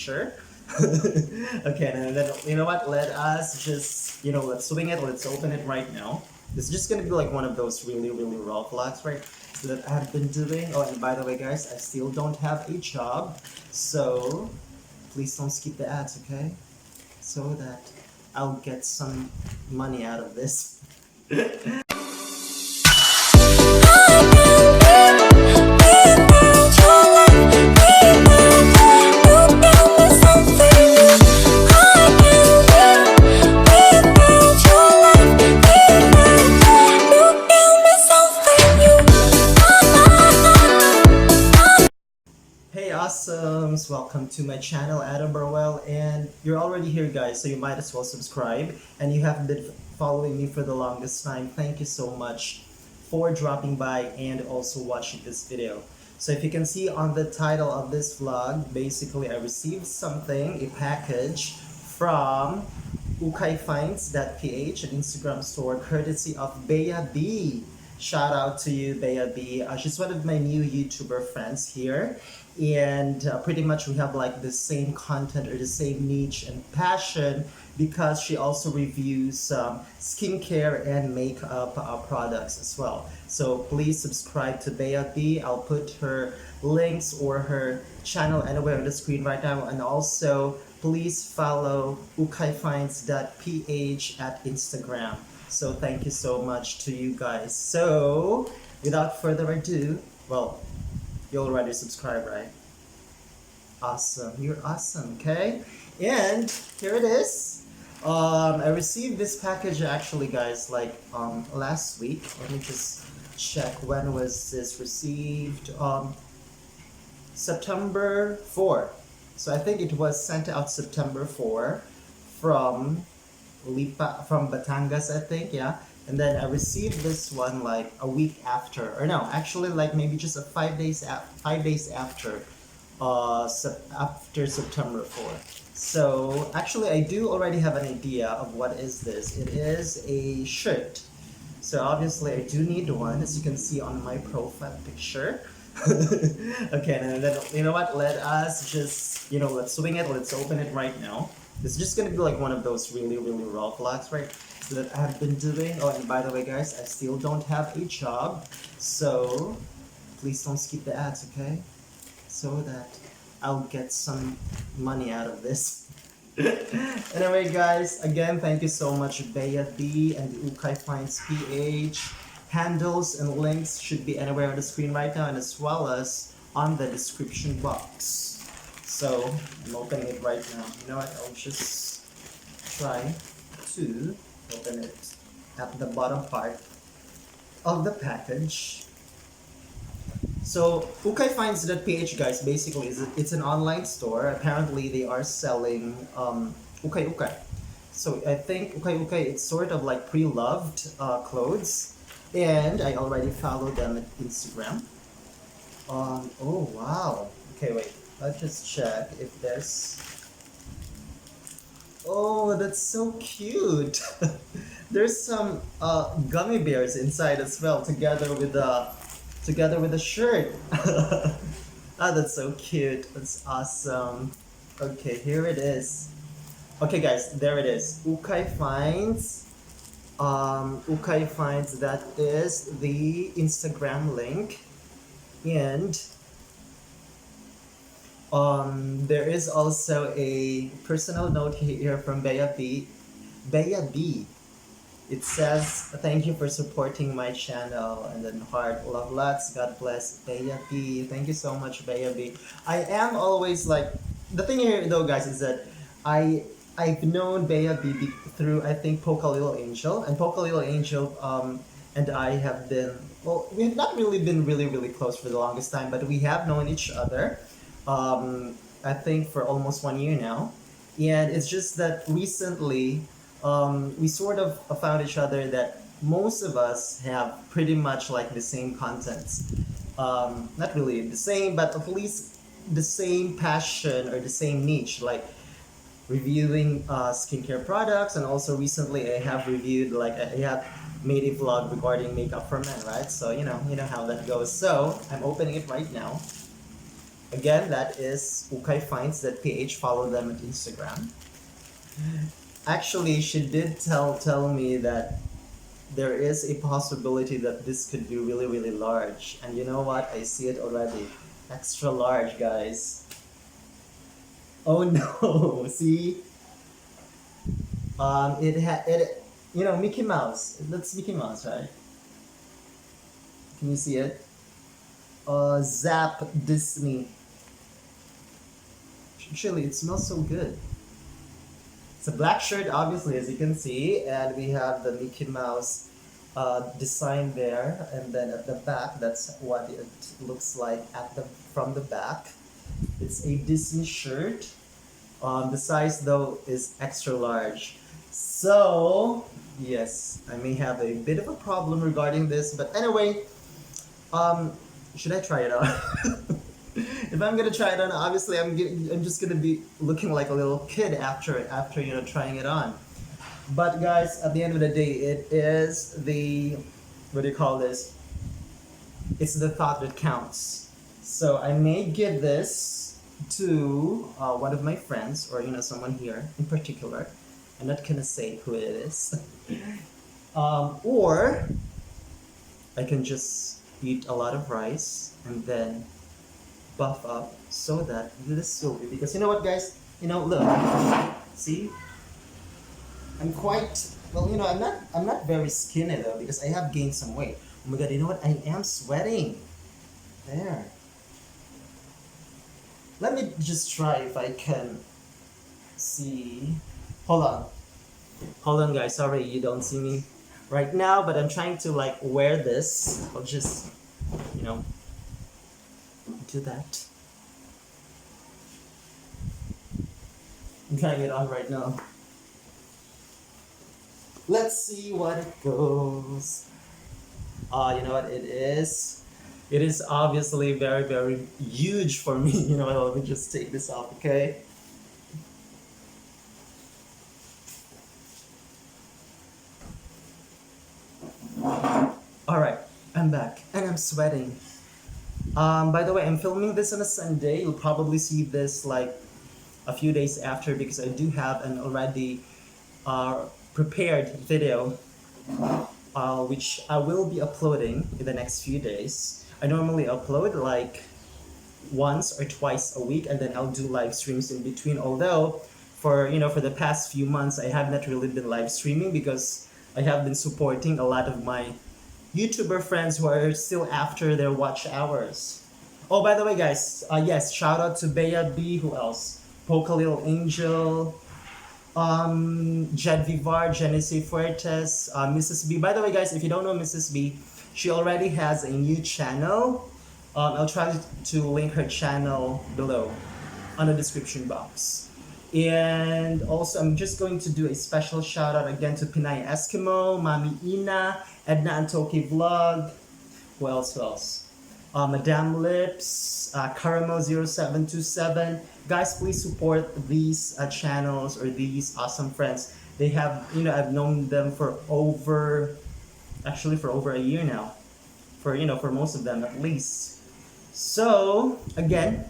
picture. Okay, and then you know what? Let us just let's swing it. Let's open it right now. It's just gonna be like one of those really raw vlogs, right? So that I've been doing. Oh, and by the way, guys, I still don't have a job, so please don't skip the ads, okay? So that I'll get some money out of this. Hey awesomes! Welcome to my channel Adam Burwell, and you're already here guys, so you might as well subscribe. And you have been following me for the longest time. Thank you so much for dropping by and also watching this video. So if you can see on the title of this vlog, basically I received something, a package from Ukayfinds.ph, an Instagram store courtesy of Bea Bi. Shout out to you, Bea Bi. She's one of my new YouTuber friends here, and pretty much we have like the same content or the same niche and passion because she also reviews skincare and makeup products as well. So please subscribe to Bea Bi. I'll put her links or her channel anywhere on the screen right now, and also please follow Ukayfinds.ph at Instagram. So thank you so much to you guys. So without further ado, well, you already subscribed, right? Awesome, you're awesome, okay? And here it is. I received this package actually, guys, like last week. Let me just check when was this received. September 4. So I think it was sent out September 4 from from Batangas, I think, yeah. And then I received this one like a week after, or no, actually like maybe just a 5 days after, after September 4. So actually, I do already have an idea of what is this. It is a shirt. So obviously, I do need one, as you can see on my profile picture. Okay, and then you know what? Let us just let's swing it. Let's open it right now. It's just gonna be like one of those really raw vlogs, right? So that I've been doing. Oh, and by the way, guys, I still don't have a job, so please don't skip the ads, okay? So that I'll get some money out of this. Anyway, guys, again, thank you so much, Bea Bi and the Ukayfinds PH. Handles and links should be anywhere on the screen right now, and as well as on the description box. So I'm opening it right now. You know what? I'll just try to open it at the bottom part of the package. So Ukayfinds.ph, guys, basically it's an online store. Apparently they are selling ukay. So I think ukay it's sort of like pre-loved clothes, and I already follow them at Instagram. Oh wow. Okay, wait. Let's just check if there's. Oh, that's so cute. There's some gummy bears inside as well, together with the shirt. Ah, that's so cute. That's awesome. Okay, here it is. Okay, guys, there it is. Ukayfinds. Ukayfinds. That is the Instagram link, and there is also a personal note here from Bea Bi. Bea Bi. It says, "Thank you for supporting my channel," and then heart, love lots, God bless, Bea Bi. Thank you so much, Bea Bi. I am always like, the thing here though, guys, is that I've known Bea Bi through, I think, Poca Little Angel, and Poca Little Angel and I have been, well, we have not really been really close for the longest time, but we have known each other. I think for almost 1 year now, and it's just that recently we sort of found each other that most of us have pretty much like the same contents. Not really the same, but at least the same passion or the same niche, like reviewing skincare products. And also recently I have reviewed, like I have made a vlog regarding makeup for men, right? So you know how that goes. So I'm opening it right now. Again, that is Ukayfinds.ph. Follow them at Instagram. Actually, she did tell me that there is a possibility that this could be really really large, and you know what? I see it already. Extra large, guys. Oh no! See, it you know Mickey Mouse. That's Mickey Mouse, right? Can you see it? Zap Disney. Actually, it smells so good. It's a black shirt, obviously, as you can see, and we have the Mickey Mouse design there, and then at the back, that's what it looks like at the from the back. It's a Disney shirt. The size though is extra large. So yes, I may have a bit of a problem regarding this, but anyway, um, should I try it on? If I'm gonna try it on, obviously I'm just gonna be looking like a little kid after you know trying it on. But guys, at the end of the day, it is the what do you call this? It's the thought that counts. So I may give this to one of my friends or you know someone here in particular. I'm not gonna say who it is. Or I can just eat a lot of rice and then buff up so that this will be because you know what guys, you know look, see, I'm quite well, you know, I'm not very skinny though because I have gained some weight. Oh my god, you know what? I am sweating. There. Let me just try if I can see. Hold on. Hold on guys, sorry you don't see me right now, but I'm trying to like wear this. I'll just you know do that. I'm trying it on right now. Let's see what it goes. You know what it is? It is obviously very, very huge for me. You know, let me just take this off, okay? Alright, I'm back. And I'm sweating. By the way, I'm filming this on a Sunday. You'll probably see this like a few days after because I do have an already prepared video which I will be uploading in the next few days. I normally upload like once or twice a week and then I'll do live streams in between. Although for you know for the past few months I have not really been live streaming because I have been supporting a lot of my YouTuber friends who are still after their watch hours. Oh, by the way, guys, yes, shout out to Bea Bi. Who else? Poca Little Angel, Jed Vivar, Genesee Fuertes, Mrs. B. By the way, guys, if you don't know Mrs. B, she already has a new channel. I'll try to link her channel below on the description box. And also, I'm just going to do a special shout out again to Pinay Eskimo, Mami Ina, Edna Antoki Vlog. Who else? Who else? Madame Lips, Caramel0727. Guys, please support these channels or these awesome friends. They have, you know, I've known them for over a year now. For, you know, for most of them at least. So, again,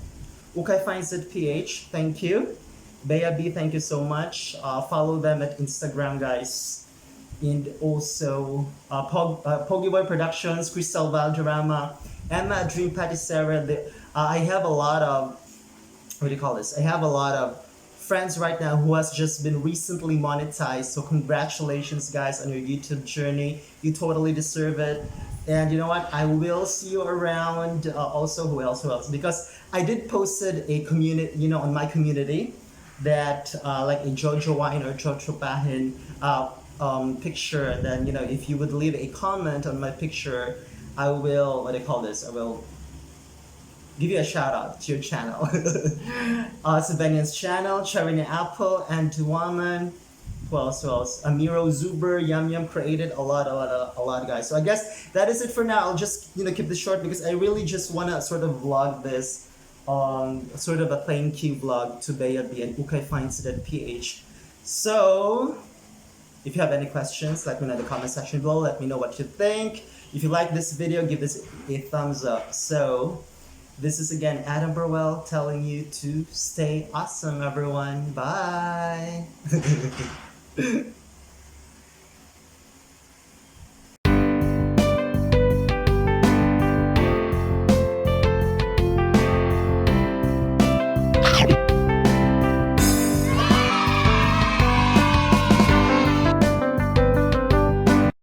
Ukayfinds PH, thank you. Bea Bi, thank you so much. Follow them at Instagram, guys. And also Poggyboy Productions, Crystal Valderrama, Emma Dream Patisera. I have a lot of what do you call this? I have a lot of friends right now who has just been recently monetized. So congratulations, guys, on your YouTube journey. You totally deserve it. And you know what? I will see you around. Also, who else? Who else? Because I did posted a community, you know, on my community that like a Jojo Wine or Jojo Bahin picture. Then you know, if you would leave a comment on my picture, I will what do you call this? I will give you a shout out to your channel. Savanian's channel, Cherry Apple, and Duaman. Who else? Who else? Amiro Zuber, Yum Yum created a lot, guys. So I guess that is it for now. I'll just keep this short because I really just wanna sort of vlog this on sort of a thank you vlog to Bea Bi and Ukayfinds.ph. So if you have any questions, let me know in the comment section below. Let me know what you think. If you like this video, give this a thumbs up. So This is again Adam Burwell telling you to stay awesome, everyone. Bye.